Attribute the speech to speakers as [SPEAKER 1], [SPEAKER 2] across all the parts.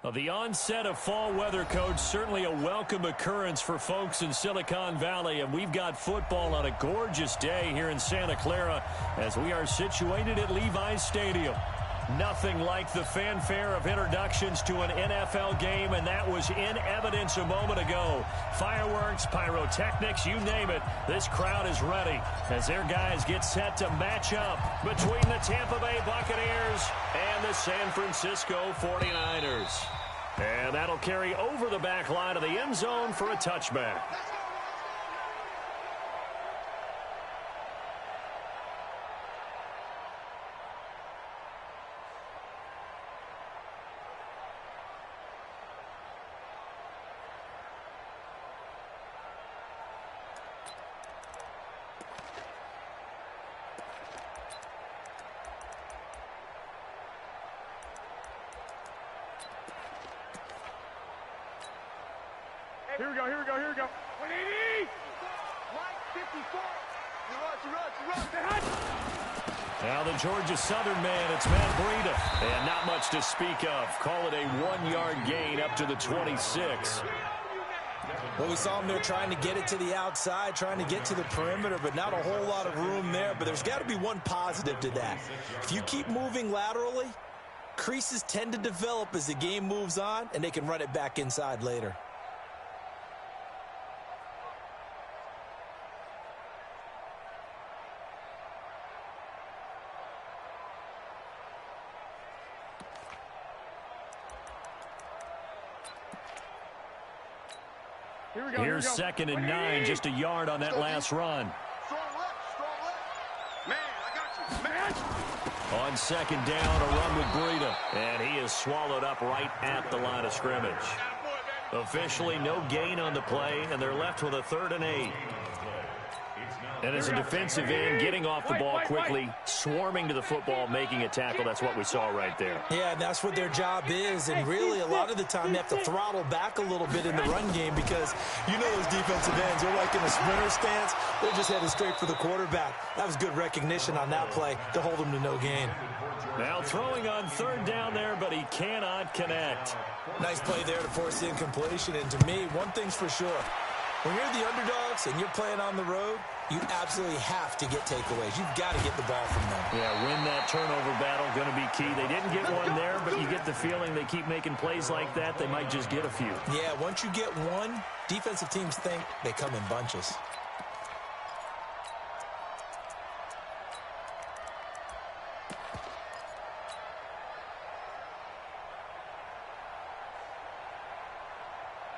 [SPEAKER 1] Well, the onset of fall weather, Coach, certainly a welcome occurrence for folks in Silicon Valley, and we've got football on a gorgeous day here in Santa Clara as we are situated at Levi's Stadium. Nothing like the fanfare of introductions to an NFL game, and that was in evidence a moment ago. Fireworks, pyrotechnics, you name it, this crowd is ready as their guys get set to match up between the Tampa Bay Buccaneers and the San Francisco 49ers. And that'll carry over the back line of the end zone for a touchback.
[SPEAKER 2] Here we go. 180! Right 54.
[SPEAKER 1] Now the Georgia Southern man, it's Matt Breida. And not much to speak of. Call it a 1-yard gain up to the 26.
[SPEAKER 3] Well, we saw him there trying to get it to the outside, trying to get to the perimeter, but not a whole lot of room there. But there's got to be one positive to that. If you keep moving laterally, creases tend to develop as the game moves on, and they can run it back inside later.
[SPEAKER 1] Here's 2nd and 9, just a yard on that last run.
[SPEAKER 2] Strong left. Man, I got you. Man.
[SPEAKER 1] On 2nd down, a run with Breida. And he is swallowed up right at the line of scrimmage. Officially no gain on the play, and they're left with a 3rd and 8. And as a defensive end, getting off the ball quickly, swarming to the football, making a tackle, that's what we saw right there.
[SPEAKER 3] Yeah, that's what their job is, and really a lot of the time they have to throttle back a little bit in the run game because you know those defensive ends, they're like in a sprinter stance, they're just headed straight for the quarterback. That was good recognition on that play to hold them to no gain.
[SPEAKER 1] Now throwing on 3rd down there, but he cannot connect.
[SPEAKER 3] Nice play there to force the incompletion, and to me, one thing's for sure. When you're the underdogs and you're playing on the road, you absolutely have to get takeaways. You've got to get the ball from them.
[SPEAKER 1] Yeah, win that turnover battle, going to be key. They didn't get one there, but you get the feeling they keep making plays like that, they might just get a few.
[SPEAKER 3] Yeah, once you get one, defensive teams think they come in bunches.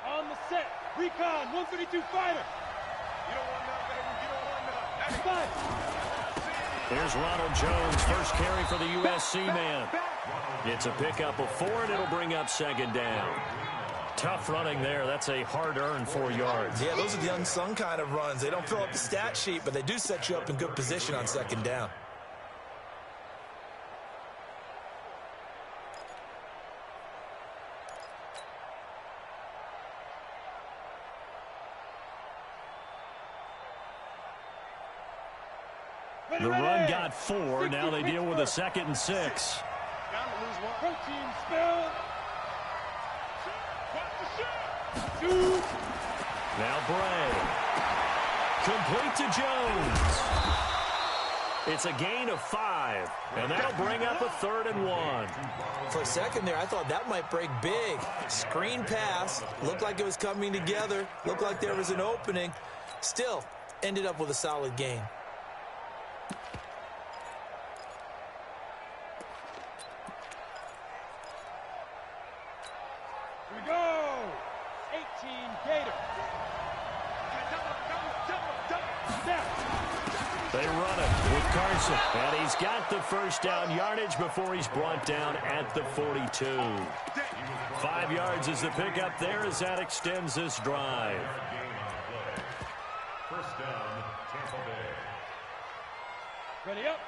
[SPEAKER 2] On the set. Recon, 132 fighter. You don't want that, baby. You don't want that. That's fine.
[SPEAKER 1] Here's Ronald Jones, first carry for the USC man. It's a pickup of 4, and it'll bring up 2nd down. Tough running there. That's a hard-earned 4 yards.
[SPEAKER 3] Yeah, those are the unsung kind of runs. They don't fill up the stat sheet, but they do set you up in good position on 2nd down.
[SPEAKER 1] The run got 4. Now they deal with a 2nd and 6.
[SPEAKER 2] Protein spill.
[SPEAKER 1] Now Bray. Complete to Jones. It's a gain of 5, and that'll bring up a 3rd and 1.
[SPEAKER 3] For a second there, I thought that might break big. Screen pass. Looked like it was coming together. Looked like there was an opening. Still, ended up with a solid gain.
[SPEAKER 2] Here we go. 18 Gator.
[SPEAKER 1] They run it with Carson, and he's got the first down yardage before he's brought down at the 42. 5 yards is the pickup there as that extends this drive.
[SPEAKER 4] First down, Tampa Bay.
[SPEAKER 2] Ready up.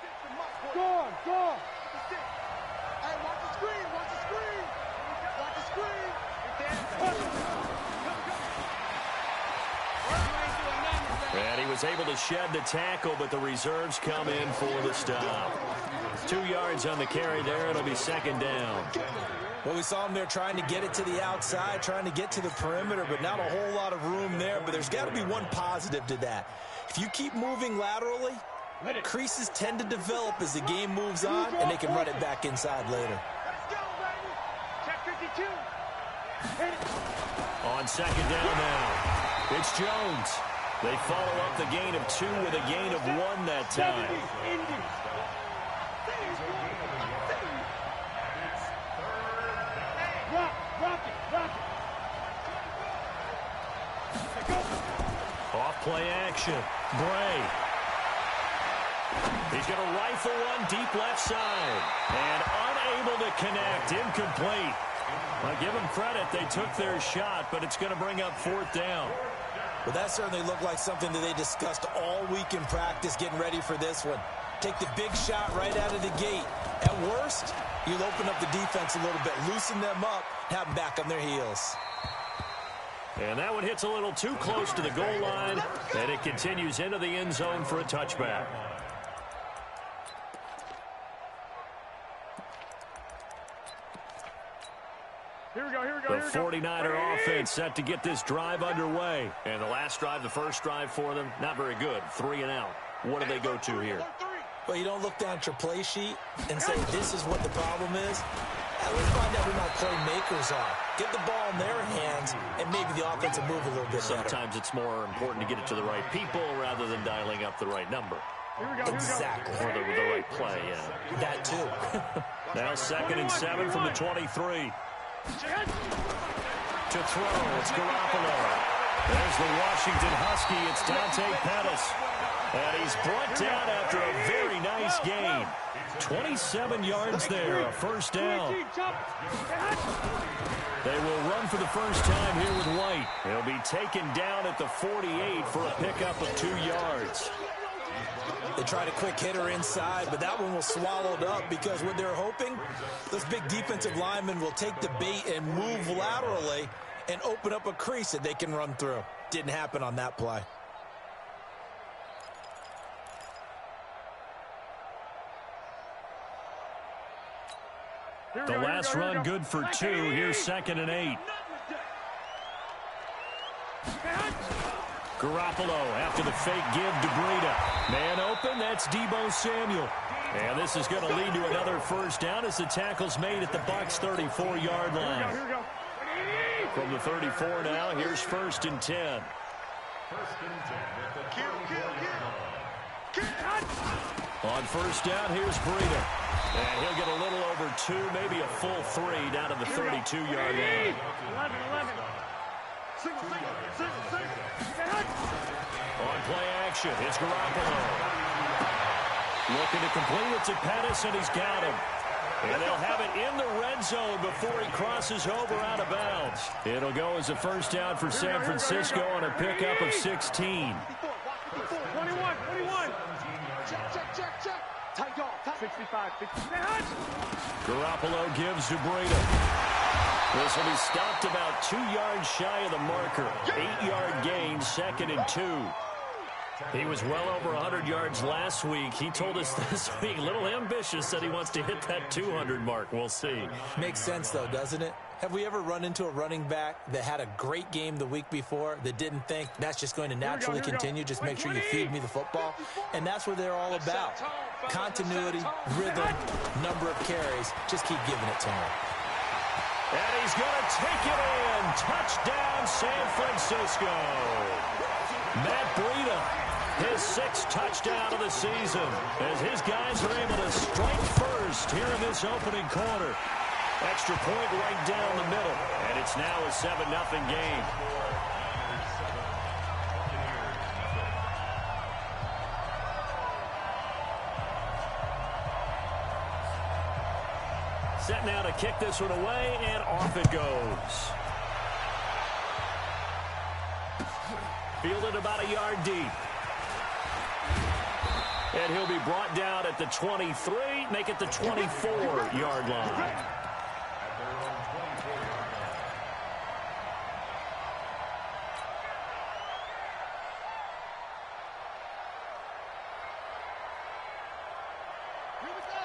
[SPEAKER 2] Go on. Hey, watch the screen. Watch the screen.
[SPEAKER 1] And he was able to shed the tackle, but the reserves come in for the stop. 2 yards on the carry there. It'll be 2nd down.
[SPEAKER 3] Well, we saw him there trying to get it to the outside, trying to get to the perimeter, but not a whole lot of room there. But there's got to be one positive to that. If you keep moving laterally, creases tend to develop as the game moves on, and they can run it back inside later.
[SPEAKER 1] On second down now, it's Jones. They follow up the gain of 2 with a gain of 1 that time. Off play action. Bray. He's going to rifle one deep left side. And unable to connect. Incomplete. I'll give them credit. They took their shot, but it's going to bring up 4th down.
[SPEAKER 3] Well, that certainly looked like something that they discussed all week in practice, getting ready for this one. Take the big shot right out of the gate. At worst, you'll open up the defense a little bit, loosen them up, have them back on their heels.
[SPEAKER 1] And that one hits a little too close to the goal line, and it continues into the end zone for a touchback.
[SPEAKER 2] Here we go.
[SPEAKER 1] The 49er offense set to get this drive underway. And the last drive, the first drive for them, not very good. 3 and out. What do they go to here?
[SPEAKER 3] Well, you don't look down at your play sheet and say, this is what the problem is. Let's find out who my playmakers are. Get the ball in their hands, and maybe the offense will move a little bit better.
[SPEAKER 1] Sometimes it's more important to get it to the right people rather than dialing up the right number.
[SPEAKER 3] Exactly.
[SPEAKER 1] Or the right play, yeah.
[SPEAKER 3] That too.
[SPEAKER 1] Now 2nd and 7 from the 23. To throw, it's Garoppolo. There's the Washington Husky. It's Dante Pettis. And he's brought down after a very nice gain. 27 yards there, a 1st down. They will run for the first time here with White. He'll be taken down at the 48 for a pickup of 2 yards.
[SPEAKER 3] They tried a quick hitter inside, but that one was swallowed up because what they're hoping, those big defensive linemen will take the bait and move laterally and open up a crease that they can run through. Didn't happen on that play.
[SPEAKER 1] The last run good for 2. Here's 2nd and 8. Garoppolo after the fake give to Breida. Man open, that's Deebo Samuel. And this is going to lead to another 1st down as the tackle's made at the Bucs' 34-yard line. From the 34 now, here's 1st and 10. On 1st down, here's Breida. And he'll get a little over 2, maybe a full 3 down to the 32-yard line.
[SPEAKER 2] 11.
[SPEAKER 1] On play action, it's Garoppolo. Looking to complete it to Pettis, and he's got him. And they'll have it in the red zone before he crosses over out of bounds. It'll go as a 1st down for San Francisco on a pickup of 16.
[SPEAKER 2] 21. Check. Tight dog. 65.
[SPEAKER 1] Garoppolo gives to Breida. This will be stopped about 2 yards shy of the marker. 8-yard gain, 2nd and 2. He was well over 100 yards last week. He told us this week, a little ambitious, said he wants to hit that 200 mark. We'll see.
[SPEAKER 3] Makes sense, though, doesn't it? Have we ever run into a running back that had a great game the week before that didn't think that's just going to naturally continue? Just make sure you feed me the football. And that's what they're all about. Continuity, rhythm, number of carries. Just keep giving it to him.
[SPEAKER 1] And he's going to take it in. Touchdown, San Francisco. Matt Breida, his 6th touchdown of the season, as his guys are able to strike first here in this opening quarter. Extra point right down the middle, and it's now a 7-0 game. Set now to kick this one away, and off it goes. Fielded about a yard deep. And he'll be brought down at the 23, make it the 24-yard line.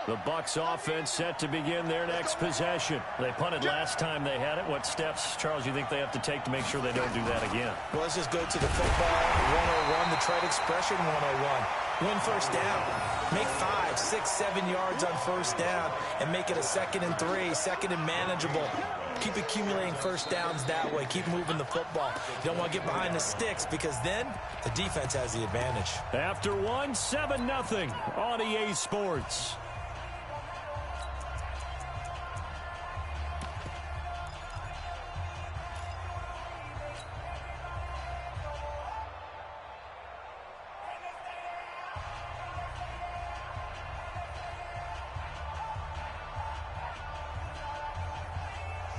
[SPEAKER 1] The Bucs offense set to begin their next possession. They punted last time they had it. What steps, Charles, you think they have to take to make sure they don't do that again?
[SPEAKER 3] Well, let's just go to the football 101, the trade expression 101. Win first down. Make 5, 6, 7 yards on first down and make it a 2nd and 3, 2nd and manageable. Keep accumulating first downs that way. Keep moving the football. You don't want to get behind the sticks because then the defense has the advantage.
[SPEAKER 1] After 7-0 on EA Sports.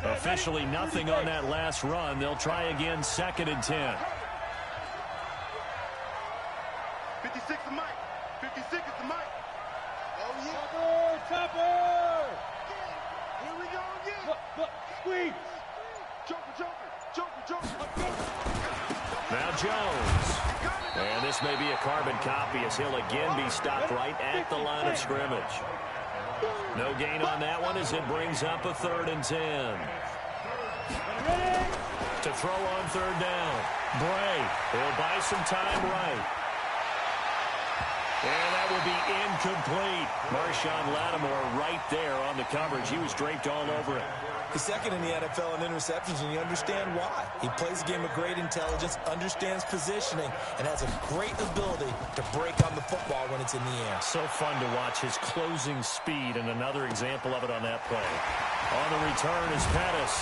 [SPEAKER 1] Officially nothing on that last run. They'll try again, 2nd and 10.
[SPEAKER 2] 56 the mic. 56 is the mic. Oh, yeah. Topper! Here we go again. Look, squeeze. Joker.
[SPEAKER 1] Now Jones. And this may be a carbon copy as he'll again be stopped right at the line of scrimmage. No gain on that one as it brings up a 3rd and 10. To throw on 3rd down. Bray will buy some time right. And that will be incomplete. Marshawn Lattimore right there on the coverage. He was draped all over it.
[SPEAKER 3] He's 2nd in the NFL in interceptions, and you understand why. He plays a game of great intelligence, understands positioning, and has a great ability to break on the football when it's in the air.
[SPEAKER 1] So fun to watch his closing speed, and another example of it on that play. On the return is Pettis.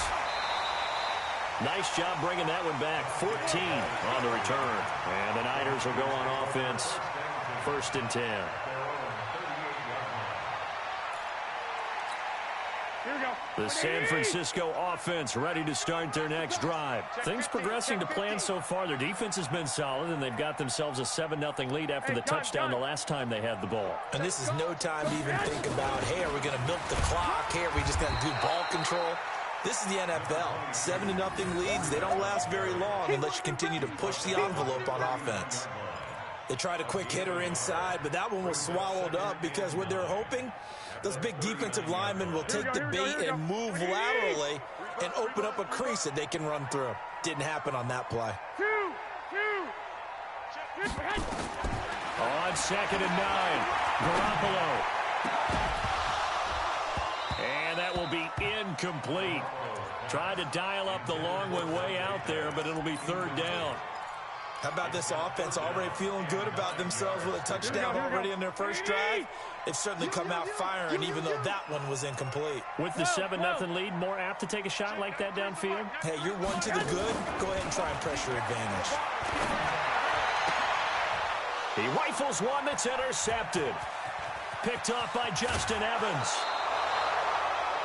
[SPEAKER 1] Nice job bringing that one back. 14 on the return. And the Niners will go on offense. 1st and 10.
[SPEAKER 2] Here we go.
[SPEAKER 1] The San Francisco offense ready to start their next drive. Things progressing to plan so far. Their defense has been solid, and they've got themselves a 7-0 lead after the touchdown the last time they had the ball.
[SPEAKER 3] And this is no time to even think about, hey, are we going to milk the clock? Hey, are we just going to do ball control? This is the NFL. 7-0 leads, they don't last very long unless you continue to push the envelope on offense. They tried a quick hitter inside, but that one was swallowed up because what they're hoping, those big defensive linemen will take the bait and move laterally and open up a crease that they can run through. Didn't happen on that play.
[SPEAKER 1] On 2nd and 9, Garoppolo. And that will be incomplete. Tried to dial up the long one way out there, but it'll be 3rd down.
[SPEAKER 3] How about this offense already feeling good about themselves with a touchdown already in their first drive? They've certainly come out firing, even though that one was incomplete.
[SPEAKER 1] With the 7-0 lead, more apt to take a shot like that downfield?
[SPEAKER 3] Hey, you're 1 to the good. Go ahead and try and pressure advantage.
[SPEAKER 1] He rifles one that's intercepted. Picked off by Justin Evans.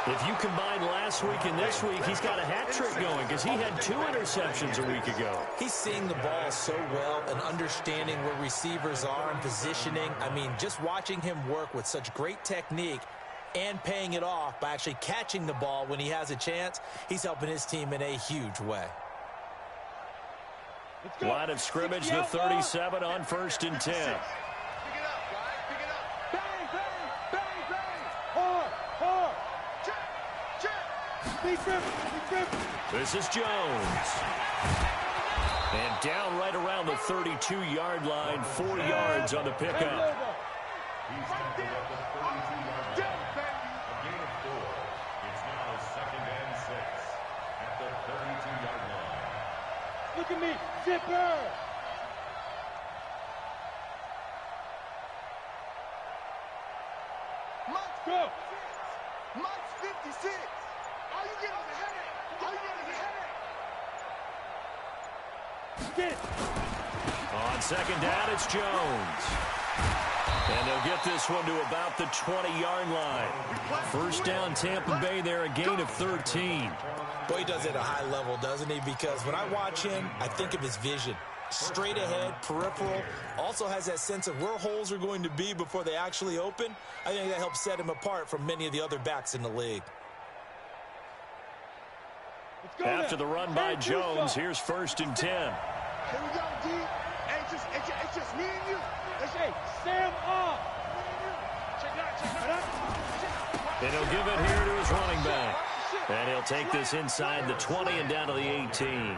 [SPEAKER 1] If you combine last week and this week, he's got a hat trick going because he had 2 interceptions a week ago.
[SPEAKER 3] He's seeing the ball so well and understanding where receivers are and positioning. I mean, just watching him work with such great technique and paying it off by actually catching the ball when he has a chance, he's helping his team in a huge way.
[SPEAKER 1] Line of scrimmage, the 37 on 1st and 10. This is Jones. And down right around the 32-yard line, 4 yards on the pickup.
[SPEAKER 4] He's tackled at the 32-yard line. A gain of 4. It's now 2nd and 6 at the 32-yard line.
[SPEAKER 2] Look at me, zipper! Let's go! Mike's 56! All you get is a headache! All you get is a headache! Get it!
[SPEAKER 1] On 2nd down, it's Jones. And they'll get this one to about the 20-yard line. 1st down, Tampa Bay there, a gain of 13.
[SPEAKER 3] Boy, he does it at a high level, doesn't he? Because when I watch him, I think of his vision. Straight ahead, peripheral, also has that sense of where holes are going to be before they actually open. I think that helps set him apart from many of the other backs in the league.
[SPEAKER 1] After the run by Jones, here's 1st and 10.
[SPEAKER 2] Here we go, D. It's just me and you. Hey, Sam off. Check it out, check it out.
[SPEAKER 1] And he'll give it here to his running back. And he'll take this inside the 20 and down to the 18.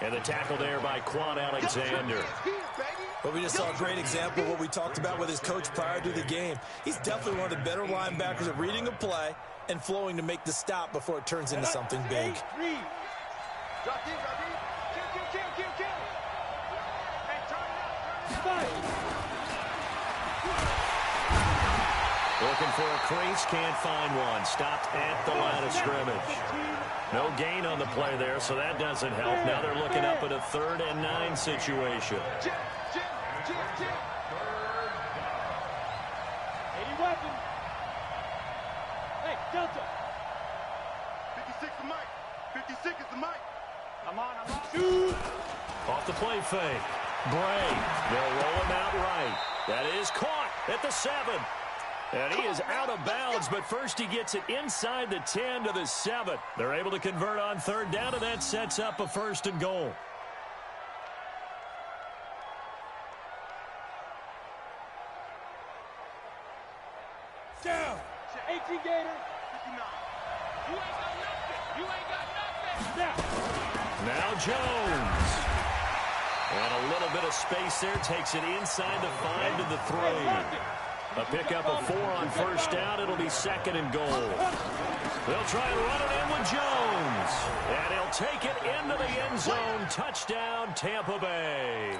[SPEAKER 1] And the tackle there by Quan Alexander.
[SPEAKER 3] But we just saw a great example of what we talked about with his coach prior to the game. He's definitely one of the better linebackers at reading a play and flowing to make the stop before it turns into something big.
[SPEAKER 1] Looking for a crease, can't find one. Stopped at the line of scrimmage. No gain on the play there, so that doesn't help. Now they're looking up at a 3rd and 9 situation.
[SPEAKER 2] 80 weapon. Hey, Delta. 56 the mic. 56 is the mic. I'm on. Shoot.
[SPEAKER 1] Off the play fake. Bray. They'll roll him out right. That is caught at the 7. And he is out of bounds, but first he gets it inside the 10 to the 7. They're able to convert on 3rd down, and that sets up a 1st and goal.
[SPEAKER 2] Down. 18 Gator. 59. You ain't got nothing. You ain't got nothing.
[SPEAKER 1] Now Jones. And a little bit of space there. Takes it inside the 5 to the 3. A pickup of 4 on 1st down. It'll be 2nd and goal. They'll try and run it in with Jones. And he'll take it into the end zone. Touchdown, Tampa Bay.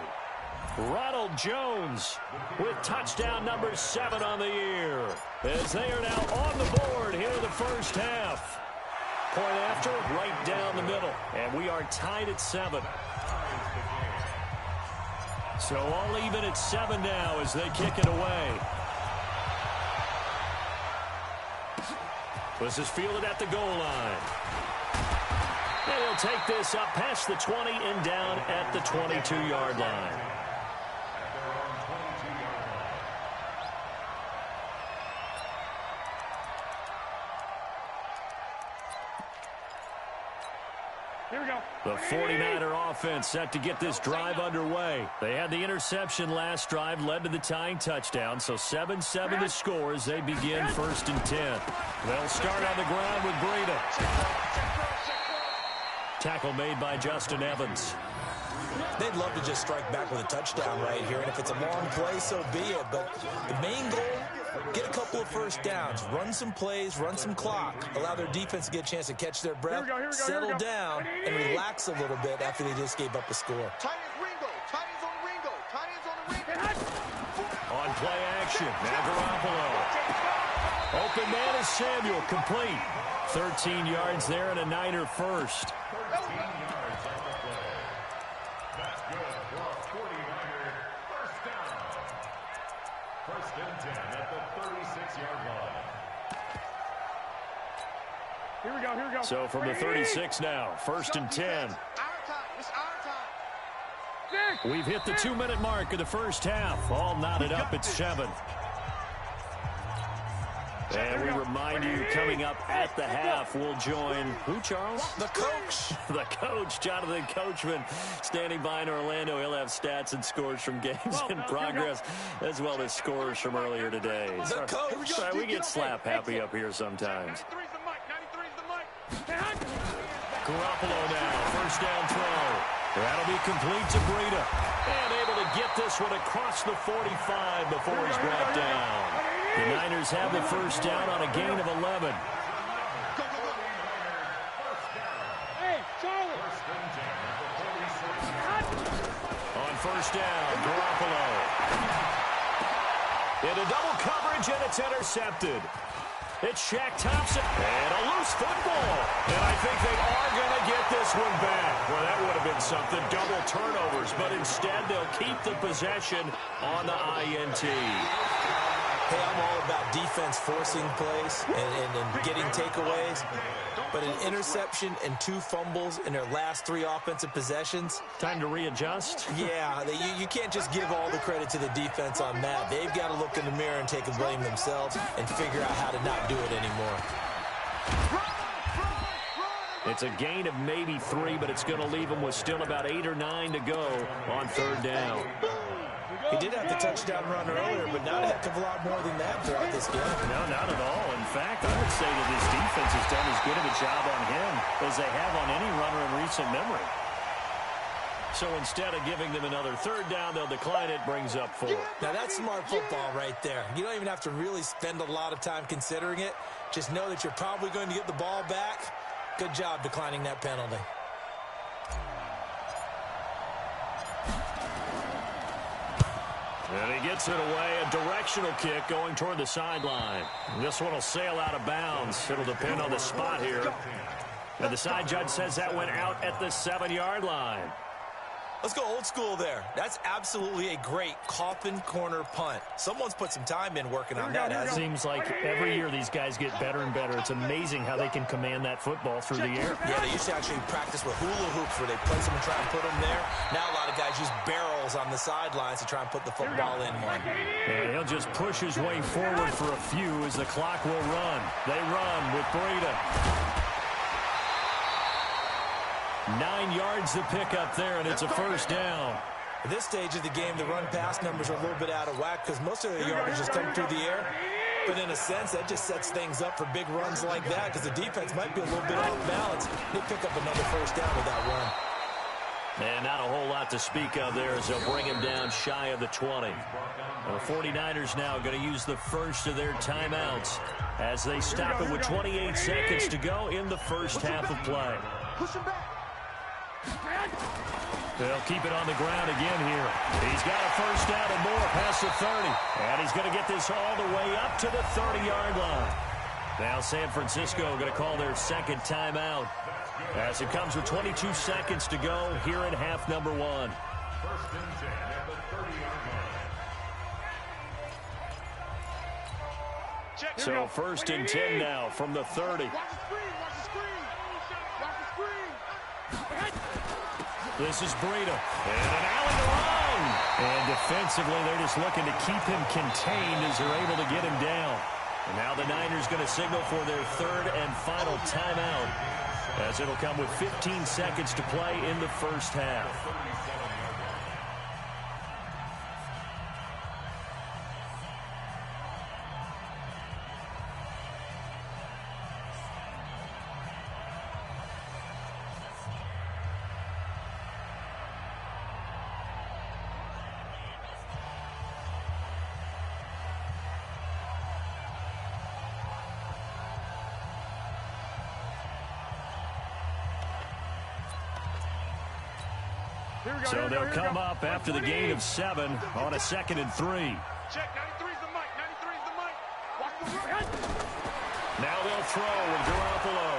[SPEAKER 1] Ronald Jones with touchdown number 7 on the year. As they are now on the board here in the first half. Point after, right down the middle. And we are tied at 7. So all even at 7 now as they kick it away. This is fielded at the goal line. And he'll take this up past the 20 and down at the 22-yard line.
[SPEAKER 2] Here we go.
[SPEAKER 1] The 49er offense set to get this drive underway. They had the interception last drive, led to the tying touchdown, so 7-7 the score as they begin 1st and 10. They'll start on the ground with Breida. Tackle made by Justin Evans.
[SPEAKER 3] They'd love to just strike back with a touchdown right here, and if it's a long play, so be it. But the main goal, get a couple of 1st downs, run some plays, run some clock, allow their defense to get a chance to catch their breath, settle down, and relax a little bit after they just gave up a score.
[SPEAKER 2] Tight ends Ringo. Tight ends on the Ringo. Tight ends on the Ringo.
[SPEAKER 1] On play action, now Garoppolo. Open man is Samuel, complete. 13 yards there and a Niner first.
[SPEAKER 2] Here we go.
[SPEAKER 1] So from the 36 now, 1st and 10.
[SPEAKER 2] Our time. It's our time.
[SPEAKER 1] We've hit the 2-minute mark of the first half. All knotted up at 7. And we remind you, coming up at the half, we'll join who, Charles?
[SPEAKER 3] The coach.
[SPEAKER 1] The coach, Jonathan Coachman, standing by in Orlando. He'll have stats and scores from games in progress, as well as scores from earlier today.
[SPEAKER 3] The coach.
[SPEAKER 1] Sorry, we get slap happy up here sometimes.
[SPEAKER 2] 93's the mic. 93's the mic.
[SPEAKER 1] Garoppolo now, 1st down throw. That'll be complete to Breida. And able to get this one across the 45 before he's brought down. The Niners have the 1st down on a gain of 11.
[SPEAKER 2] Hey, Charlie.
[SPEAKER 1] On 1st down, Garoppolo. Into double coverage, and it's intercepted. It's Shaq Thompson. And a loose football. And I think they are going to get this one back. Well, that would have been something. Double turnovers. But instead, they'll keep the possession on the INT.
[SPEAKER 3] Hey, I'm all about defense forcing plays and getting takeaways. But an interception and 2 fumbles in their last 3 offensive possessions.
[SPEAKER 1] Time to readjust?
[SPEAKER 3] Yeah, you can't just give all the credit to the defense on that. They've got to look in the mirror and take a blame themselves and figure out how to not do it anymore.
[SPEAKER 1] It's a gain of maybe 3, but it's going to leave them with still about 8 or 9 to go on 3rd down.
[SPEAKER 3] He did have the touchdown run earlier, but not a heck of a lot more than that throughout this game.
[SPEAKER 1] No, not at all. In fact, I would say that this defense has done as good of a job on him as they have on any runner in recent memory. So instead of giving them another third down, they'll decline it, brings up 4.
[SPEAKER 3] Now that's smart football right there. You don't even have to really spend a lot of time considering it. Just know that you're probably going to get the ball back. Good job declining that penalty.
[SPEAKER 1] And he gets it away, a directional kick going toward the sideline. This one will sail out of bounds. It'll depend on the spot here. And the side judge says that went out at the 7-yard line.
[SPEAKER 3] Let's go old school there. That's absolutely a great coffin corner punt. Someone's put some time in working on that.
[SPEAKER 1] It seems like every year these guys get better and better. It's amazing how they can command that football through the air.
[SPEAKER 3] Yeah, they used to actually practice with hula hoops where they place them and try and put them there. Now a lot of guys use barrels on the sidelines to try and put the football in one.
[SPEAKER 1] And he'll just push his way forward for a few as the clock will run. They run with Breida. 9 yards to pick up there, and it's a first down.
[SPEAKER 3] At this stage of the game, the run-pass numbers are a little bit out of whack because most of the yardage just come through the air. But in a sense, that just sets things up for big runs like that because the defense might be a little bit off balance. They pick up another first down with that run.
[SPEAKER 1] And not a whole lot to speak of there as they'll bring him down shy of the 20. The 49ers now going to use the first of their timeouts as they stop it with 28 seconds to go in the first half of play.
[SPEAKER 2] Push him back.
[SPEAKER 1] They'll keep it on the ground again here. He's got a first down and more past the 30. And he's going to get this all the way up to the 30-yard line. Now San Francisco going to call their second timeout as it comes with 22 seconds to go here in half number 1.
[SPEAKER 4] First and 10 at the 30-yard line.
[SPEAKER 1] So first and 10 now from the 30.
[SPEAKER 2] Watch the screen. Watch the screen. Watch the screen.
[SPEAKER 1] This is Breida. And an alley to long. And defensively, they're just looking to keep him contained as they're able to get him down. And now the Niners going to signal for their third and final timeout as it'll come with 15 seconds to play in the first half. So they'll come up after the gain of 7 on a 2nd and 3.
[SPEAKER 2] Check, 93's the mic. 93's the mic. Watch the run.
[SPEAKER 1] Now they'll throw with Garoppolo.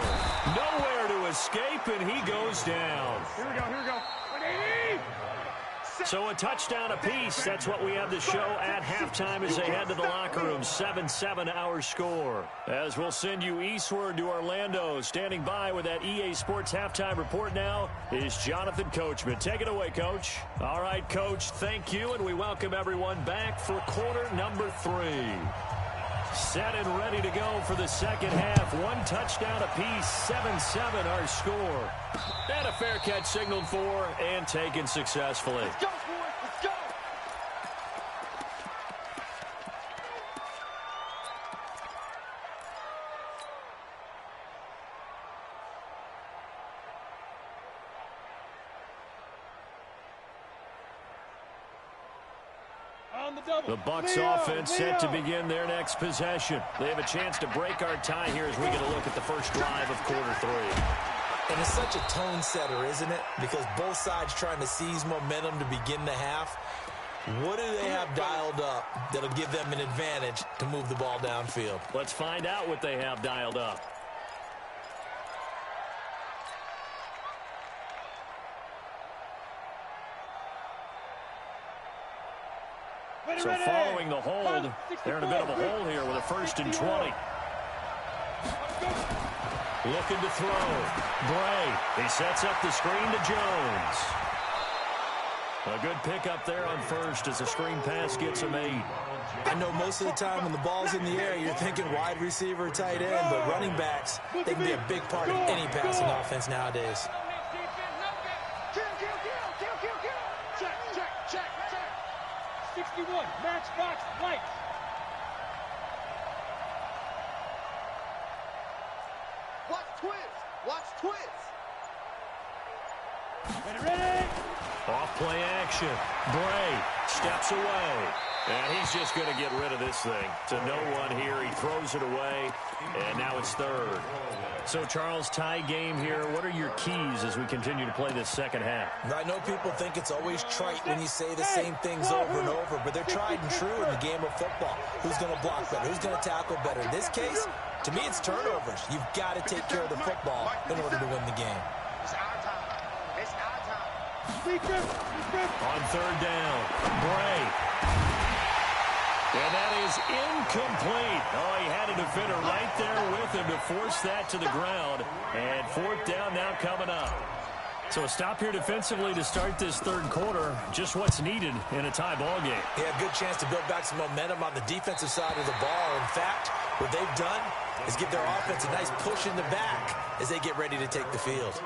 [SPEAKER 1] Nowhere to escape, and he goes down.
[SPEAKER 2] Here we go. 180.
[SPEAKER 1] So a touchdown apiece. That's what we have to show at halftime as they head to the locker room. 7-7 our score. As we'll send you eastward to Orlando. Standing by with that EA Sports halftime report now is Jonathan Coachman. Take it away, Coach. All right, Coach, thank you, and we welcome everyone back for quarter number 3. Set and ready to go for the second half. 1 touchdown apiece, 7-7 our score. And a fair catch signaled for and taken successfully.
[SPEAKER 2] Let's go, boys. Let's go.
[SPEAKER 1] The Bucs offense set to begin their next possession. They have a chance to break our tie here as we get a look at the first drive of quarter 3.
[SPEAKER 3] And it's such a tone setter, isn't it? Because both sides trying to seize momentum to begin the half. What do they have dialed up that'll give them an advantage to move the ball downfield?
[SPEAKER 1] Let's find out what they have dialed up. So following the hold, they're in a bit of a hole here with a 1st and 20. Looking to throw. Bray. He sets up the screen to Jones. A good pickup there on first as the screen pass gets him 8.
[SPEAKER 3] I know most of the time when the ball's in the air, you're thinking wide receiver, tight end, but running backs, they can be a big part of any passing offense nowadays.
[SPEAKER 2] 61, Matchbox Light. Watch twins. Watch twins. Ready.
[SPEAKER 1] Off play action. Bray steps away. And he's just going to get rid of this thing. To no one here. He throws it away. And now it's third. So, Charles, tie game here. What are your keys as we continue to play this second half?
[SPEAKER 3] I know people think it's always trite when you say the same things over and over, but they're tried and true in the game of football. Who's going to block better? Who's going to tackle better? In this case, to me, it's turnovers. You've got to take care of the football in order to win the game.
[SPEAKER 2] It's our time. It's our time.
[SPEAKER 1] On third down, Bray. And that is incomplete. Oh, he had a defender right there with him to force that to the ground. And fourth down now coming up. So a stop here defensively to start this third quarter. Just what's needed in a tie ball game.
[SPEAKER 3] Yeah, good chance to build back some momentum on the defensive side of the ball. In fact, what they've done is give their offense a nice push in the back as they get ready to take the field.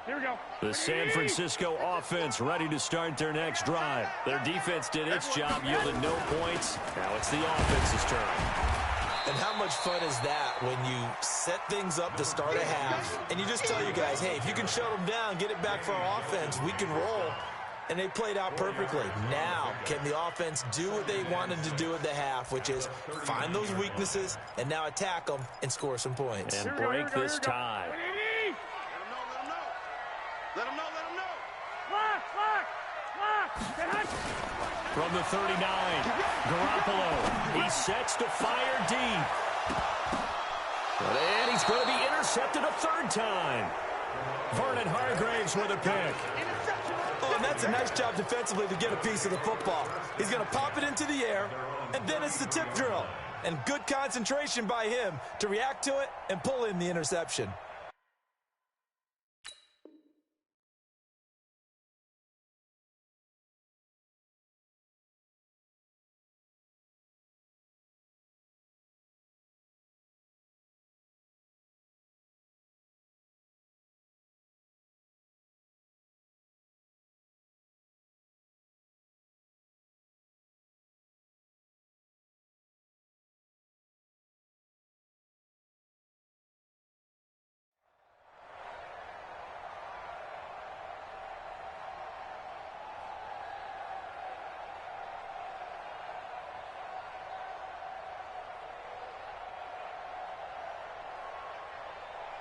[SPEAKER 2] Here we go.
[SPEAKER 1] The San Francisco offense ready to start their next drive. Their defense did its job, yielded no points. Now it's the offense's turn.
[SPEAKER 3] And how much fun is that when you set things up to start a half and you just tell your guys, hey, if you can shut them down, get it back for our offense, we can roll. And they played out perfectly. Now, can the offense do what they wanted to do at the half, which is find those weaknesses and now attack them and score some points.
[SPEAKER 1] And break this tie.
[SPEAKER 2] Let him know.
[SPEAKER 1] From the 39, Garoppolo. He sets to fire deep. And he's going to be intercepted a third time. Vernon Hargraves with a pick.
[SPEAKER 3] Oh, and that's a nice job defensively to get a piece of the football. He's going to pop it into the air, and then it's the tip drill. And good concentration by him to react to it and pull in the interception.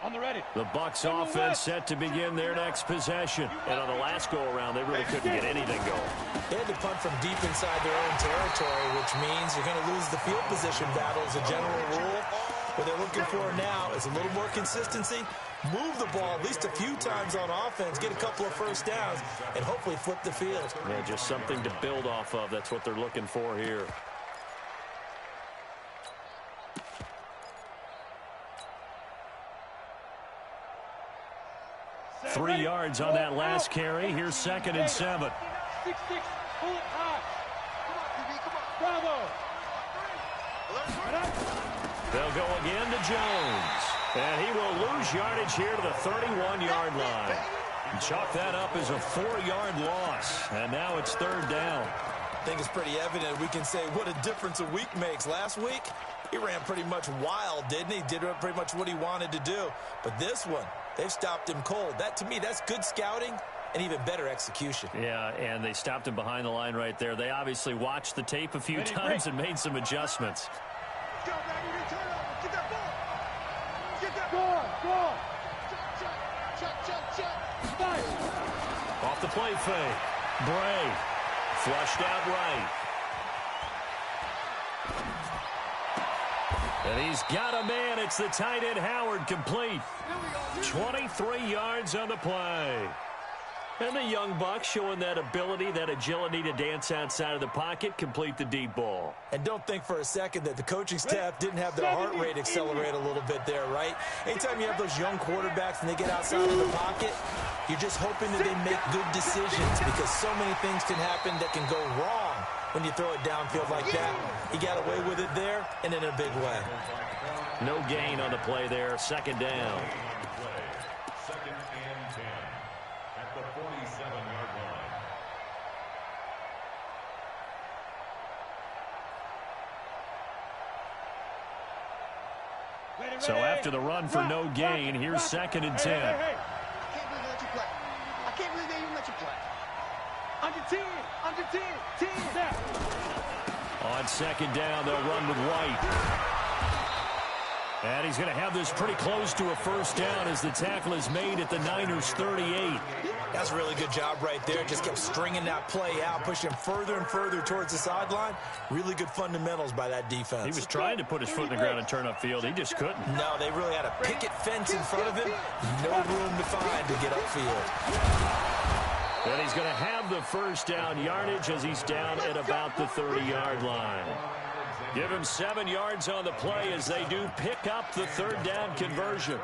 [SPEAKER 2] On the ready.
[SPEAKER 1] The Bucs offense set to begin their next possession. And on the last go-around, they really couldn't get anything going.
[SPEAKER 3] They had to punt from deep inside their own territory, which means you're going to lose the field position battle as a general rule. What they're looking for now is a little more consistency, move the ball at least a few times on offense, get a couple of first downs, and hopefully flip the field.
[SPEAKER 1] Yeah, just something to build off of. That's what they're looking for here. Three yards on that last carry. Here's 2nd and 7.
[SPEAKER 2] 6-6, pull it high. Bravo.
[SPEAKER 1] They'll go again to Jones. And he will lose yardage here to the 31-yard line. And chalk that up as a 4-yard loss. And now it's 3rd down.
[SPEAKER 3] I think it's pretty evident. We can say what a difference a week makes. Last week, he ran pretty much wild, didn't he? Did pretty much what he wanted to do. But this one, they've stopped him cold. That, to me, that's good scouting and even better execution.
[SPEAKER 1] Yeah, and they stopped him behind the line right there. They obviously watched the tape a few times and made some adjustments.
[SPEAKER 2] Go, baby, turn over. Get that ball. Get that ball. Go. Check. Nice.
[SPEAKER 1] Off the play fake. Bray. Flushed out right. And he's got a man. It's the tight end Howard complete. 23 yards on the play. And the young buck showing that ability, that agility to dance outside of the pocket, complete the deep ball.
[SPEAKER 3] And don't think for a second that the coaching staff didn't have their heart rate accelerate a little bit there, right? Anytime you have those young quarterbacks and they get outside of the pocket, you're just hoping that they make good decisions because so many things can happen that can go wrong when you throw it downfield like that. He got away with it there and in a big way.
[SPEAKER 1] No gain on the play there. Second down.
[SPEAKER 4] Second and 10 at the 47-yard line.
[SPEAKER 1] So after the run for no gain, here's second and 10.
[SPEAKER 2] I can't believe they let you play. I can't believe they even let you play. Under 10, under 10, 10.
[SPEAKER 1] On second down, they'll run with White. And he's going to have this pretty close to a first down as the tackle is made at the Niners' 38.
[SPEAKER 3] That's a really good job right there. Just kept stringing that play out, pushing further and further towards the sideline. Really good fundamentals by that defense.
[SPEAKER 1] He was trying to put his foot in the ground and turn upfield. He just couldn't.
[SPEAKER 3] No, they really had a picket fence in front of him. No room to find to get upfield.
[SPEAKER 1] And he's going to have the first down yardage as he's down at about the 30-yard line. Give him 7 yards on the play as they do pick up the third down conversion.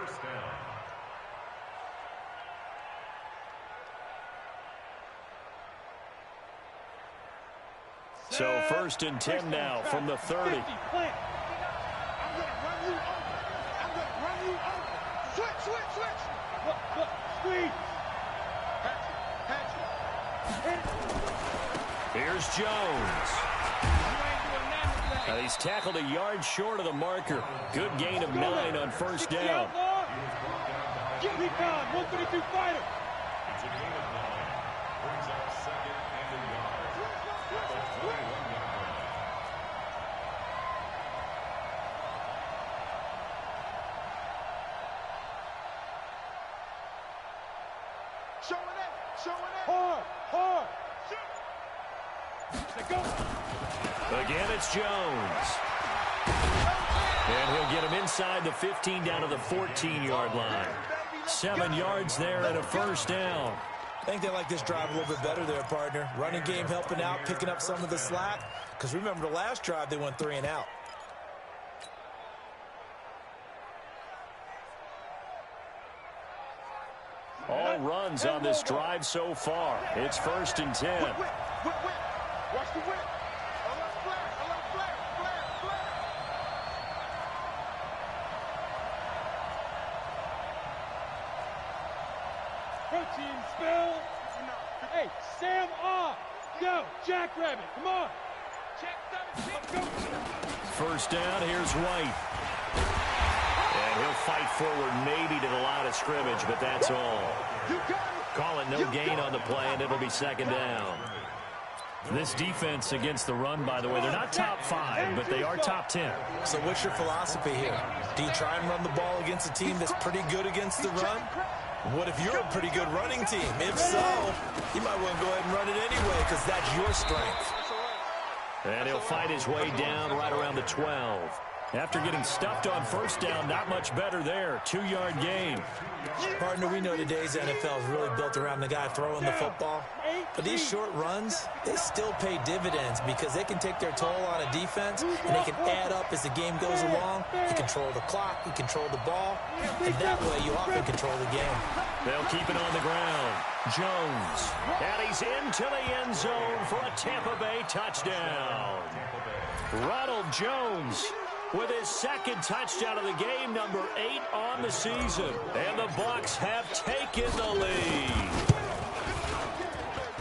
[SPEAKER 1] So first and 10 now from the 30.
[SPEAKER 2] I'm going to run you over. I'm going to run you over. Switch, switch, switch. Look, squeeze.
[SPEAKER 1] Here's Jones. He's tackled a yard short of the marker. Good gain of 9 on first down.
[SPEAKER 2] Get me down. 132 fighter.
[SPEAKER 4] It's a gain of 9. Brings up second and a yard. At the 21-yard line.
[SPEAKER 2] Showing it. Showing it. Hard. Hard. Let's go.
[SPEAKER 1] Again, it's Jones. And he'll get him inside the 15 down to the 14-yard line. 7 yards there and a first down.
[SPEAKER 3] I think they like this drive a little bit better there, partner. Running game helping out, picking up some of the slack. Because remember, the last drive, they went 3 and out.
[SPEAKER 1] All runs on this drive so far. It's first and 10.
[SPEAKER 2] Watch the whip. A little flare. A little flare. Flare. Protein spill. Hey, Sam off. Go, Jackrabbit. Come on. Let's go.
[SPEAKER 1] First down, here's White. And he'll fight forward maybe to the line of scrimmage, but that's all. Call it no gain on the play, and it'll be second down. This defense against the run, by the way, they're not top 5, but they are top 10.
[SPEAKER 3] So what's your philosophy here? Do you try and run the ball against a team that's pretty good against the run? What if you're a pretty good running team? If so, you might want to go ahead and run it anyway because that's your strength.
[SPEAKER 1] And he'll fight his way down right around the 12. After getting stuffed on first down, not much better there. 2-yard gain.
[SPEAKER 3] Partner, we know today's NFL is really built around the guy throwing the football. But these short runs, they still pay dividends because they can take their toll on a defense and they can add up as the game goes along. You control the clock, you control the ball, and that way you often control the game.
[SPEAKER 1] They'll keep it on the ground. Jones. And he's into the end zone for a Tampa Bay touchdown. Ronald Jones with his second touchdown of the game, number 8 on the season. And the Bucs have taken the lead.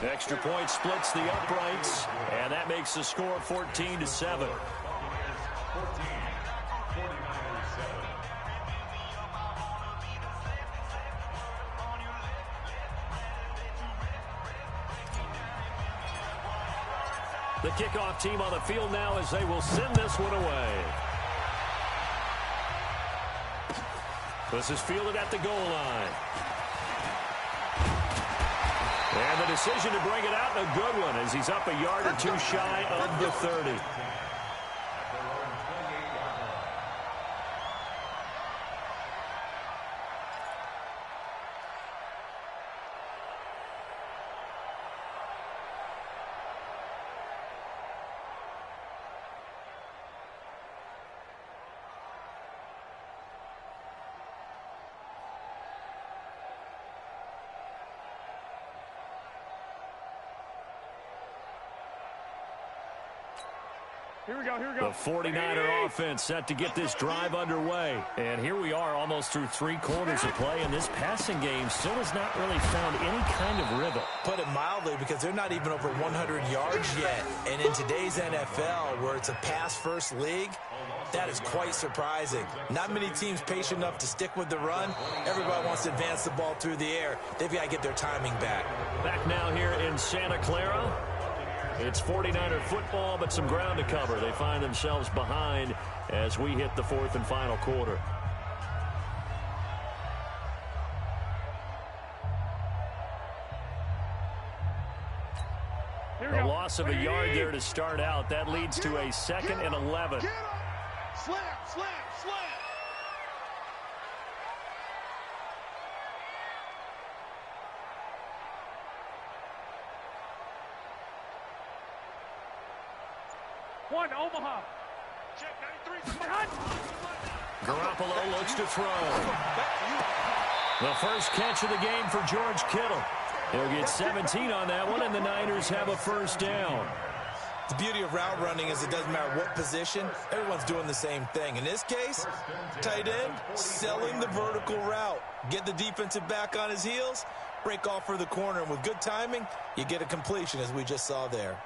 [SPEAKER 1] Extra point splits the uprights, and that makes the score 14-7. The kickoff team on the field now as they will send this one away. This is fielded at the goal line. And the decision to bring it out, a good one, as he's up a yard or 2 shy of the 30.
[SPEAKER 2] Here we go.
[SPEAKER 1] The 49er offense set to get this drive underway. And here we are almost through 3 quarters of play, and this passing game still has not really found any kind of rhythm.
[SPEAKER 3] Put it mildly, because they're not even over 100 yards yet. And in today's NFL, where it's a pass-first league, that is quite surprising. Not many teams patient enough to stick with the run. Everybody wants to advance the ball through the air. They've got to get their timing back.
[SPEAKER 1] Back now here in Santa Clara. It's 49er football, but some ground to cover. They find themselves behind as we hit the 4th and final quarter. A loss of a yard there to start out. That leads to a 2nd and 11.
[SPEAKER 2] Slam, slam, slam. One, Omaha. Check 93.
[SPEAKER 1] Garoppolo looks to throw. The first catch of the game for George Kittle. He'll get 17 on that one, and the Niners have a first down.
[SPEAKER 3] The beauty of route running is it doesn't matter what position. Everyone's doing the same thing. In this case, tight end, selling the vertical route. Get the defensive back on his heels, break off for the corner, and with good timing, you get a completion, as we just saw there.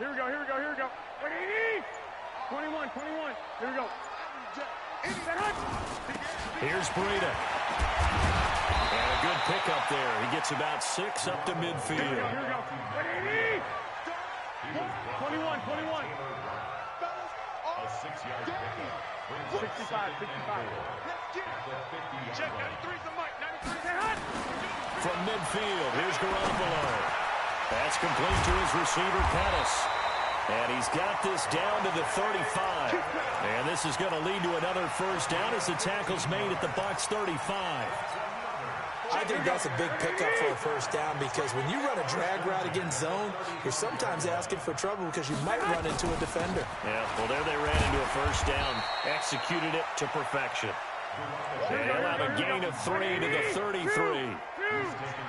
[SPEAKER 2] Here we go. 21. Here we go.
[SPEAKER 1] Here's Breida. And a good pickup there. He gets about 6 up to midfield.
[SPEAKER 2] Here we go. 21.
[SPEAKER 4] A 6-yard pickup.
[SPEAKER 2] 65. Check 93's the mic. 93's
[SPEAKER 1] From midfield, here's Garoppolo. That's complete to his receiver, Pettis. And he's got this down to the 35. And this is going to lead to another first down as the tackle's made at the Bucs 35.
[SPEAKER 3] I think that's a big pickup for a first down, because when you run a drag route against zone, you're sometimes asking for trouble because you might run into a defender.
[SPEAKER 1] Yeah, well, there they ran into a first down. Executed it to perfection. They'll have a gain of 3 to the 33.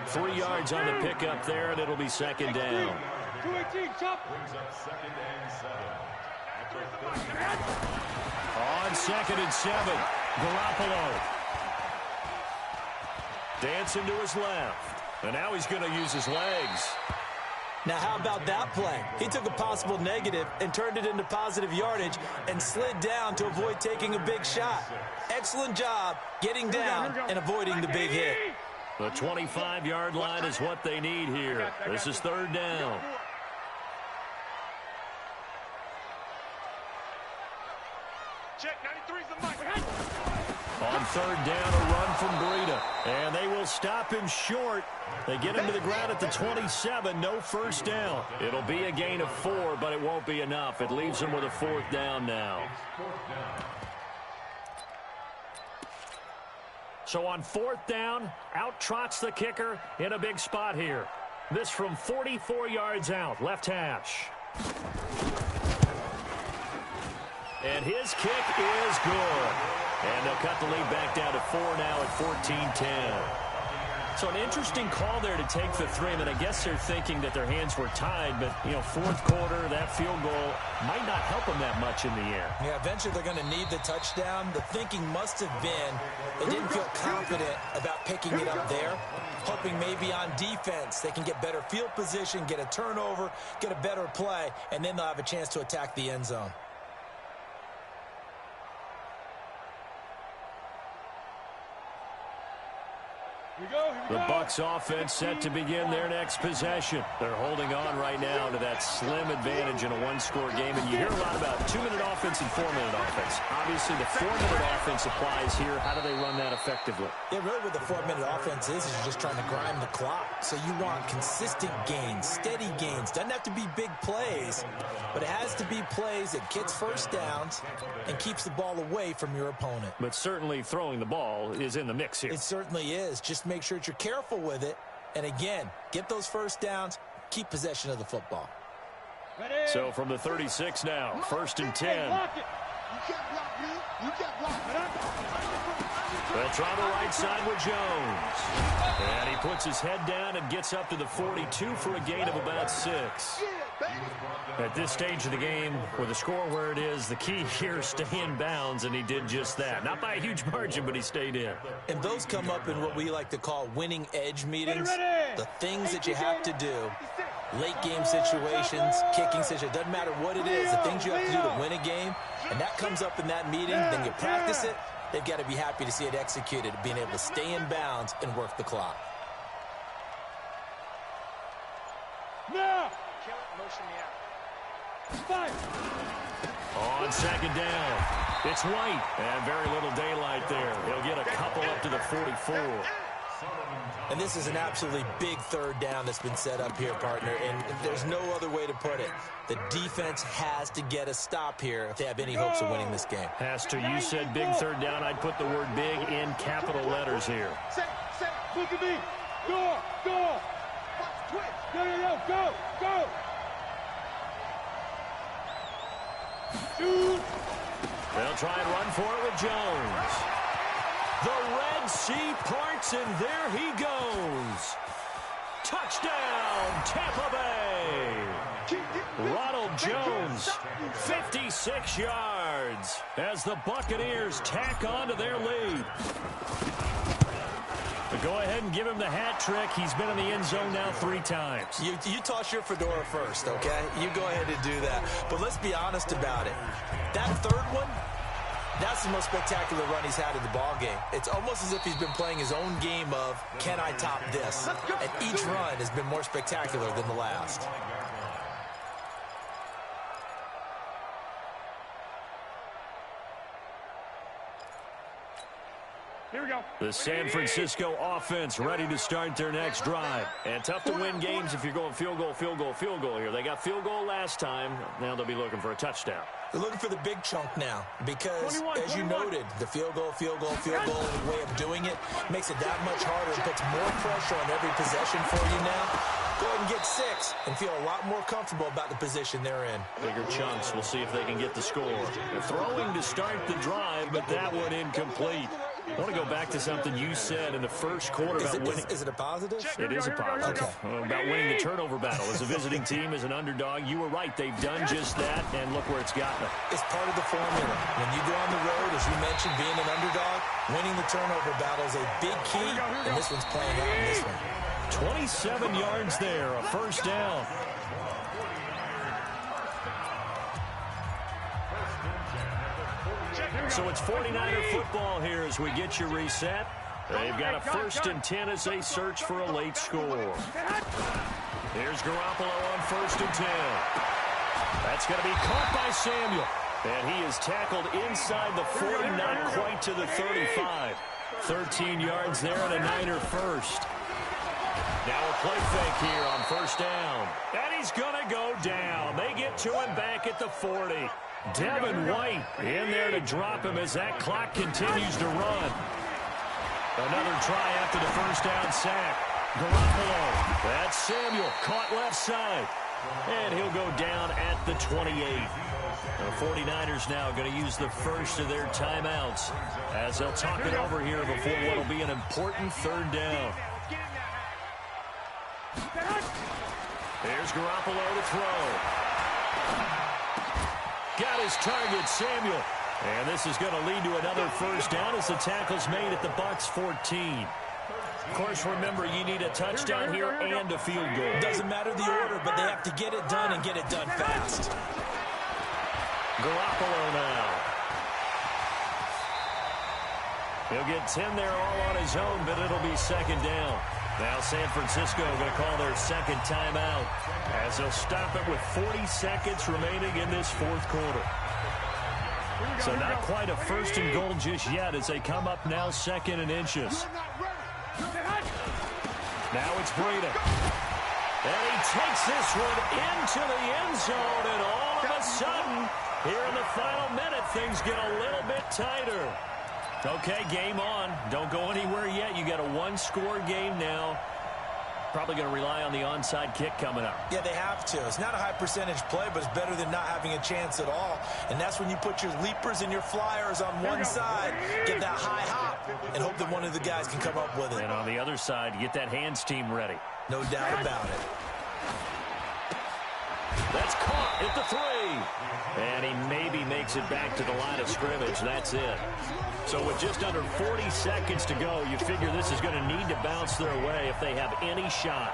[SPEAKER 1] 3 yards on the pickup there, and it'll be second down.
[SPEAKER 2] 218, chop.
[SPEAKER 4] Brings up 2nd and 7.
[SPEAKER 1] On 2nd and 7, Garoppolo. Dancing to his left. And now he's going to use his legs.
[SPEAKER 3] Now, how about that play? He took a possible negative and turned it into positive yardage and slid down to avoid taking a big shot. Excellent job getting down and avoiding the big hit.
[SPEAKER 1] The 25-yard line is what they need here. This is 3rd down.
[SPEAKER 2] Check 93's the mic.
[SPEAKER 1] On 3rd down, a run from Breida. And they will stop him short. They get him to the ground at the 27. No first down. It'll be a gain of 4, but it won't be enough. It leaves him with a 4th down now. So on 4th down, out trots the kicker in a big spot here. This from 44 yards out, left hash. And his kick is good. And they'll cut the lead back down to 4 now at 14-10. So an interesting call there to take the 3. I mean, I guess they're thinking that their hands were tied, but, you know, 4th quarter, that field goal might not help them that much in the air.
[SPEAKER 3] Yeah, eventually they're going to need the touchdown. The thinking must have been they didn't feel confident about picking it up there, hoping maybe on defense they can get better field position, get a turnover, get a better play, and then they'll have a chance to attack the end zone.
[SPEAKER 1] The Bucs offense set to begin their next possession. They're holding on right now to that slim advantage in a one-score game. And you hear a lot about 2-minute offense and 4-minute offense. Obviously, the 4-minute offense applies here. How do they run that effectively?
[SPEAKER 3] Yeah, really what the 4-minute offense is you're just trying to grind the clock. So you want consistent gains, steady gains. Doesn't have to be big plays, but it has to be plays that gets first downs and keeps the ball away from your opponent.
[SPEAKER 1] But certainly throwing the ball is in the mix here.
[SPEAKER 3] It certainly is. Just make sure but you're careful with it. And again, get those first downs, keep possession of the football.
[SPEAKER 1] So from the 36 now, 1st and 10. They'll try the right side with Jones. And he puts his head down and gets up to the 42 for a gain of about 6. At this stage of the game, with the score where it is, the key here is stay in bounds, and he did just that. Not by a huge margin, but he stayed in.
[SPEAKER 3] And those come up in what we like to call winning edge meetings. The things that you have to do, late game situations, kicking situations, doesn't matter what it is, the things you have to do to win a game, and that comes up in that meeting, then you practice it. They've got to be happy to see it executed, being able to stay in bounds and work the clock.
[SPEAKER 2] Now! Motion me out.
[SPEAKER 1] On 2nd down, it's White, and very little daylight there. He'll get a couple up to the 44.
[SPEAKER 3] And this is an absolutely big 3rd down that's been set up here, partner, and there's no other way to put it. The defense has to get a stop here if they have any hopes of winning this game.
[SPEAKER 1] Has to. You said big 3rd down. I'd put the word big in capital letters here.
[SPEAKER 2] Look at me. Go. Go. Go. Shoot.
[SPEAKER 1] They'll try and run for it with Jones. The Red Sea parts, and there he goes. Touchdown, Tampa Bay. Ronald Jones, 56 yards, as the Buccaneers tack on to their lead. But go ahead and give him the hat trick. He's been in the end zone now 3 times.
[SPEAKER 3] You toss your fedora first, okay? You go ahead and do that. But let's be honest about it. That 3rd one, that's the most spectacular run he's had in the ballgame. It's almost as if he's been playing his own game of, can I top this? And each run has been more spectacular than the last.
[SPEAKER 2] Here we go.
[SPEAKER 1] The San Francisco offense ready to start their next drive. And tough to win games if you're going field goal here. They got field goal last time. Now they'll be looking for a touchdown.
[SPEAKER 3] They're looking for the big chunk now because, as you noted, the field goal way of doing it makes it that much harder and puts more pressure on every possession for you now. Go ahead and get 6 and feel a lot more comfortable about the position they're in.
[SPEAKER 1] Bigger chunks. We'll see if they can get the score. They're throwing to start the drive, but that one incomplete. I want to go back to something you said in the first quarter about winning.
[SPEAKER 3] Is it a positive?
[SPEAKER 1] It is a positive.
[SPEAKER 3] Okay.
[SPEAKER 1] About winning the turnover battle. As a visiting team, as an underdog, you were right. They've done just that, and look where it's gotten them.
[SPEAKER 3] It's part of the formula. When you go on the road, as you mentioned, being an underdog, winning the turnover battle is a big key, and this one's playing out in this one.
[SPEAKER 1] 27 yards there, a 1st down. So it's 49er football here as we get you reset. They've got a 1st and 10 as they search for a late score. Here's Garoppolo on 1st and 10. That's going to be caught by Samuel. And he is tackled inside the 40, not quite to the 35. 13 yards there and a Niner 1st. Now a play fake here on 1st down. And he's going to go down. They get to him back at the 40. Devin White in there to drop him as that clock continues to run. Another try after the 1st down sack. Garoppolo. That's Samuel caught left side. And he'll go down at the 28. The 49ers now going to use the first of their timeouts as they'll talk it over here before what will be an important 3rd down. Here's Garoppolo to throw. Got his target, Samuel. And this is going to lead to another 1st down as the tackle's made at the Bucs 14. Of course, remember, you need a touchdown here and a field goal.
[SPEAKER 3] Doesn't matter the order, but they have to get it done and get it done fast.
[SPEAKER 1] Garoppolo now. He'll get 10 there all on his own, but it'll be 2nd down. Now San Francisco going to call their 2nd timeout as they'll stop it with 40 seconds remaining in this 4th quarter. So not quite a 1st and goal just yet as they come up now 2nd and inches. Now it's Breida. And he takes this one into the end zone, and all of a sudden, here in the final minute, things get a little bit tighter. Okay, game on. Don't go anywhere yet. You got a one-score game now. Probably going to rely on the onside kick coming up.
[SPEAKER 3] Yeah, they have to. It's not a high percentage play, but it's better than not having a chance at all. And that's when you put your leapers and your flyers on one side, get that high hop, and hope that one of the guys can come up with it.
[SPEAKER 1] And on the other side, get that hands team ready.
[SPEAKER 3] No doubt about it.
[SPEAKER 1] That's caught at the 3. And he maybe makes it back to the line of scrimmage. That's it. So with just under 40 seconds to go, you figure this is going to need to bounce their way if they have any shot.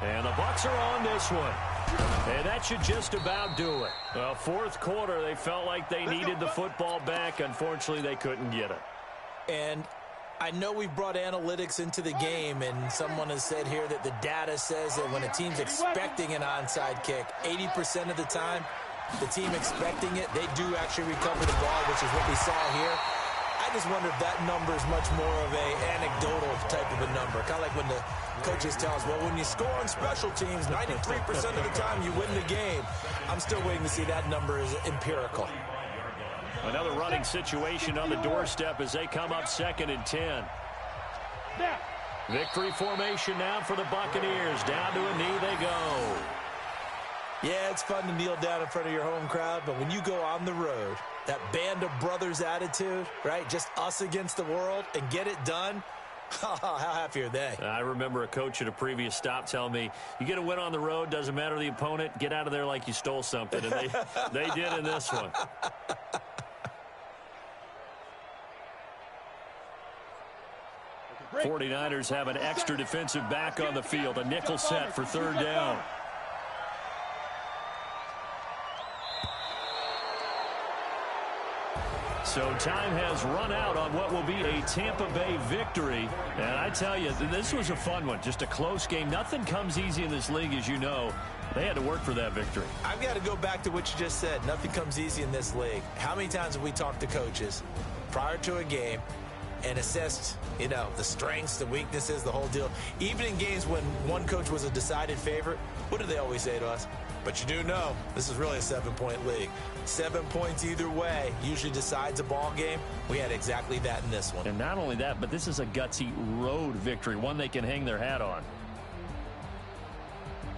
[SPEAKER 1] And the Bucs are on this one. And that should just about do it. Well, fourth quarter, they felt like they needed the football back. Unfortunately, they couldn't get it.
[SPEAKER 3] And I know we've brought analytics into the game, and someone has said here that the data says that when a team's expecting an onside kick, 80% of the time, the team expecting it, they do actually recover the ball, which is what we saw here. I just wonder if that number is much more of a anecdotal type of a number. Kind of like when the coaches tell us, well, when you score on special teams, 93% of the time you win the game. I'm still waiting to see that number is empirical.
[SPEAKER 1] Another running situation on the doorstep as they come up 2nd and 10. Victory formation now for the Buccaneers. Down to a knee they go.
[SPEAKER 3] Yeah, it's fun to kneel down in front of your home crowd, but when you go on the road, that band of brothers attitude, right? Just us against the world and get it done. How happy are they?
[SPEAKER 1] I remember a coach at a previous stop telling me, you get a win on the road, doesn't matter the opponent, get out of there like you stole something. And they did in this one. Okay, 49ers have an extra defensive back on the field, a nickel set for 3rd down. So time has run out on what will be a Tampa Bay victory. And I tell you, this was a fun one. Just a close game. Nothing comes easy in this league, as you know. They had to work for that victory.
[SPEAKER 3] I've got to go back to what you just said. Nothing comes easy in this league. How many times have we talked to coaches prior to a game and assessed, you know, the strengths, the weaknesses, the whole deal? Even in games when one coach was a decided favorite, what do they always say to us? But you do know this is really a 7-point league. 7 points either way usually decides a ball game. We had exactly that in this one.
[SPEAKER 1] And not only that, but this is a gutsy road victory, one they can hang their hat on.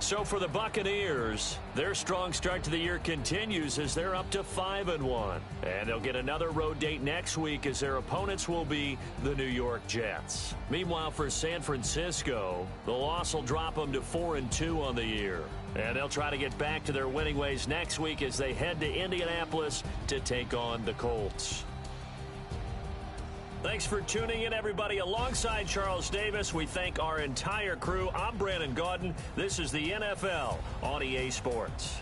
[SPEAKER 1] So for the Buccaneers, their strong start to the year continues as they're up to 5-1. And they'll get another road date next week as their opponents will be the New York Jets. Meanwhile, for San Francisco, the loss will drop them to 4-2 on the year. And they'll try to get back to their winning ways next week as they head to Indianapolis to take on the Colts. Thanks for tuning in, everybody. Alongside Charles Davis, we thank our entire crew. I'm Brandon Gaudin. This is the NFL on EA Sports.